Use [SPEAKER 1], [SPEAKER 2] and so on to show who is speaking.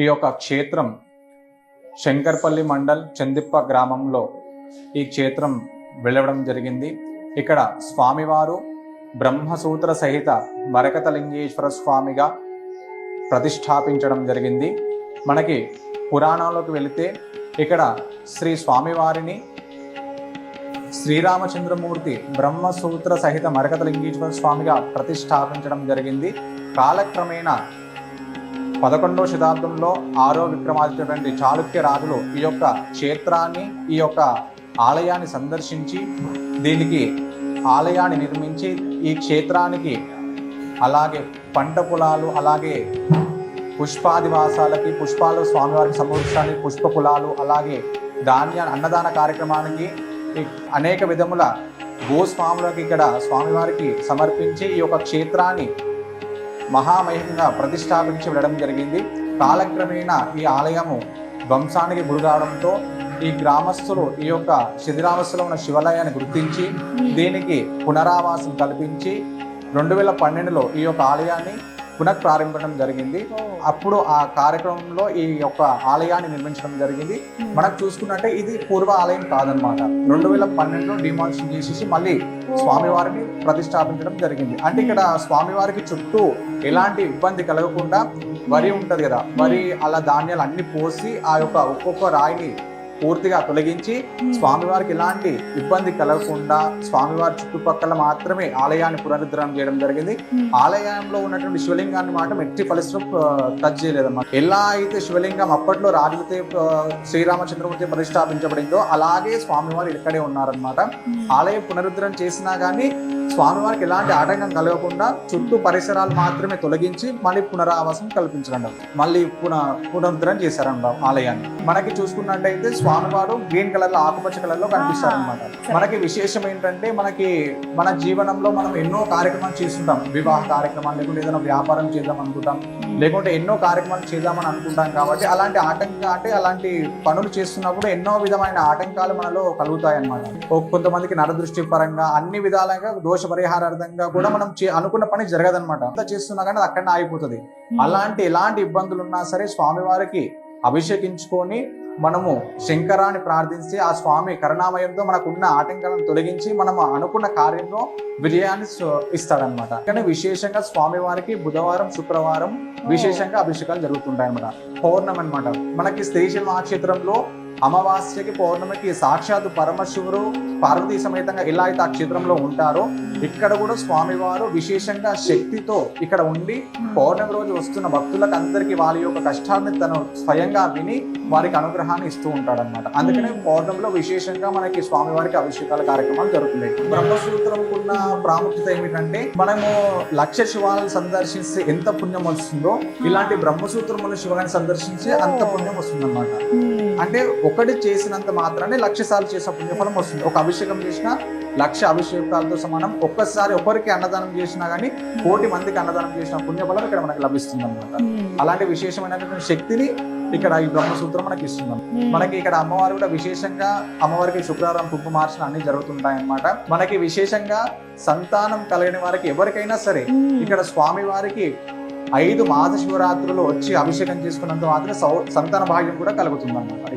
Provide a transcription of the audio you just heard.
[SPEAKER 1] ఈ యొక్క క్షేత్రం శంకర్పల్లి మండల్ చందిప్ప గ్రామంలో ఈ క్షేత్రం వెళ్ళడం జరిగింది. ఇక్కడ స్వామివారు బ్రహ్మసూత్ర సహిత మరకతలింగేశ్వర స్వామిగా ప్రతిష్టాపించడం జరిగింది. మనకి పురాణాల్లోకి వెళితే ఇక్కడ శ్రీ స్వామివారిని శ్రీరామచంద్రమూర్తి బ్రహ్మసూత్ర సహిత మరకతలింగేశ్వర స్వామిగా ప్రతిష్టాపించడం జరిగింది. కాలక్రమేణా 11వ శతాబ్దంలో 6వ విక్రమాదిత్యుడు చాళుక్య రాజులు ఈ యొక్క క్షేత్రాన్ని, ఈ యొక్క ఆలయాన్ని సందర్శించి దీనికి ఆలయాన్ని నిర్మించి ఈ క్షేత్రానికి అలాగే పంట పొలాలు, అలాగే పుష్పాదివాసాలకి, పుష్పాలు స్వామివారికి సమర్పించడానికి పుష్ప పొలాలు, అలాగే అన్నదాన కార్యక్రమానికి అనేక విధముల గోస్వాములకి ఇక్కడ స్వామివారికి సమర్పించి ఈ యొక్క క్షేత్రాన్ని మహామహిమంగా ప్రతిష్టాపించి వెళ్ళడం జరిగింది. కాలక్రమేణా ఈ ఆలయము ధ్వంసానికి గురికావడంతో ఈ గ్రామస్తులు ఈ యొక్క శిథిలావస్థలో ఉన్న శివాలయాన్ని గుర్తించి దీనికి పునరావాసం కల్పించి 2012లో ఈ యొక్క ఆలయాన్ని పునఃప్రారంభించడం జరిగింది. అప్పుడు ఆ కార్యక్రమంలో ఈ యొక్క ఆలయాన్ని నిర్మించడం జరిగింది. మనకు చూసుకున్నట్టే ఇది పూర్వ ఆలయం కాదనమాట. 2012లో డిమాలిషన్ చేసేసి మళ్ళీ స్వామివారిని ప్రతిష్టాపించడం జరిగింది. అంటే ఇక్కడ స్వామివారికి చుట్టూ ఎలాంటి ఇబ్బంది కలగకుండా వరి ఉంటది కదా, వరి అలా ధాన్యాలు అన్ని పోసి ఆ యొక్క ఒక్కొక్క రాయిని పూర్తిగా తొలగించి స్వామివారికి ఎలాంటి ఇబ్బంది కలగకుండా స్వామివారి చుట్టుపక్కల మాత్రమే ఆలయాన్ని పునరుద్ధరణ చేయడం జరిగింది. ఆలయంలో ఉన్నటువంటి శివలింగాన్ని మాత్రం ఎట్టి పరిస్థితుల్లో టచ్ చేయలేదన్నమాట. ఎలా అయితే శివలింగం అప్పట్లో రాజులతో శ్రీరామచంద్రమూర్తి ప్రతిష్టాపించబడిందో అలాగే స్వామివారు ఇక్కడే ఉన్నారనమాట. ఆలయం పునరుద్ధరణ చేసినా కానీ స్వామివారికి ఎలాంటి ఆటంకం కలగకుండా చుట్టూ పరిసరాలు మాత్రమే తొలగించి మళ్ళీ పునరావాసం కల్పించడం, మళ్ళీ పునరుద్ధరణ చేశారన్నమాట ఆలయాన్ని. మనకి చూసుకున్నట్టయితే స్వామివారు గ్రీన్ కలర్ లో, ఆకుపచ్చ కలర్ లో కనిపిస్తారనమాట. మనకి విశేషం ఏంటంటే మన జీవనంలో మనం ఎన్నో కార్యక్రమాలు చేస్తుంటాం. వివాహ కార్యక్రమాలు, లేకుంటే ఏదైనా వ్యాపారం చేద్దాం అనుకుంటాం, లేకుంటే ఎన్నో కార్యక్రమాలు చేద్దామని అనుకుంటాం. కాబట్టి అలాంటి అలాంటి పనులు చేస్తున్నప్పుడు ఎన్నో విధమైన ఆటంకాలు మనలో కలుగుతాయి అన్నమాట. కొంతమందికి నరదృష్టి పరంగా అన్ని విధాలుగా దోష పరిహారార్థంగా కూడా మనం అనుకున్న పని జరగదనమాట. అంతా చేస్తున్నా కానీ అది అక్కడనే ఆగిపోతుంది. ఎలాంటి ఇబ్బందులు ఉన్నా సరే స్వామివారికి అభిషేకించుకొని మనము శంకరాన్ని ప్రార్థించి ఆ స్వామి కరుణామయంతో మనకున్న ఆటంకాలను తొలగించి మనం అనుకున్న కార్యంలో విజయాన్ని ఇస్తాడనమాట. కానీ విశేషంగా స్వామివారికి బుధవారం, శుక్రవారం విశేషంగా అభిషేకాలు జరుగుతుంటాయి అనమాట. పౌర్ణమి అనమాట. మనకి శ్రీశైల మహాక్షేత్రంలో అమావాస్యకి పౌర్ణమికి సాక్షాత్ పరమశివుడు పార్వతీ సమేతంగా ఎలా అయితే ఆ క్షేత్రంలో ఉంటారో ఇక్కడ కూడా స్వామివారు విశేషంగా శక్తితో ఇక్కడ ఉండి పౌర్ణమి రోజు వస్తున్న భక్తులకు అందరికీ వాళ్ళ యొక్క కష్టాన్ని తను స్వయంగా విని వారికి అనుగ్రహాన్ని ఇస్తూ ఉంటాడనమాట. అందుకనే పౌర్ణమిలో విశేషంగా మనకి స్వామివారికి అభిషేకాల కార్యక్రమాలు జరుగుతున్నాయి. బ్రహ్మసూత్రంకున్న ప్రాముఖ్యత ఏమిటంటే మనము 1,00,000 శివాలను సందర్శిస్తే ఎంత పుణ్యం వస్తుందో ఇలాంటి బ్రహ్మసూత్రముల శివాలను సందర్శించి అంత పుణ్యం వస్తుంది అనమాట. అంటే ఒకటి చేసినంత మాత్రాన్ని 1,00,000 సార్లు చేసిన పుణ్యఫలం వస్తుంది. ఒక అభిషేకం చేసినా 1,00,000 అభిషేకాలతో సమానం. ఒక్కసారి ఒకరికి అన్నదానం చేసినా కానీ 1,00,000 మందికి అన్నదానం చేసిన పుణ్యఫలం ఇక్కడ మనకి లభిస్తుంది అనమాట. అలాంటి విశేషమైనటువంటి శక్తిని ఇక్కడ ఈ బ్రహ్మసూత్రం మనకి ఇస్తున్నాం. మనకి ఇక్కడ అమ్మవారు కూడా విశేషంగా అమ్మవారికి శుక్రవారం కుంకుమార్చన అన్ని జరుగుతుంటాయి అన్నమాట. మనకి విశేషంగా సంతానం కలిగిన వారికి ఎవరికైనా సరే ఇక్కడ స్వామి వారికి 5 మాస శివరాత్రులు వచ్చి అభిషేకం చేసుకున్నంత మాత్రం సంతాన భాగ్యం కూడా కలుగుతుంది అన్నమాట.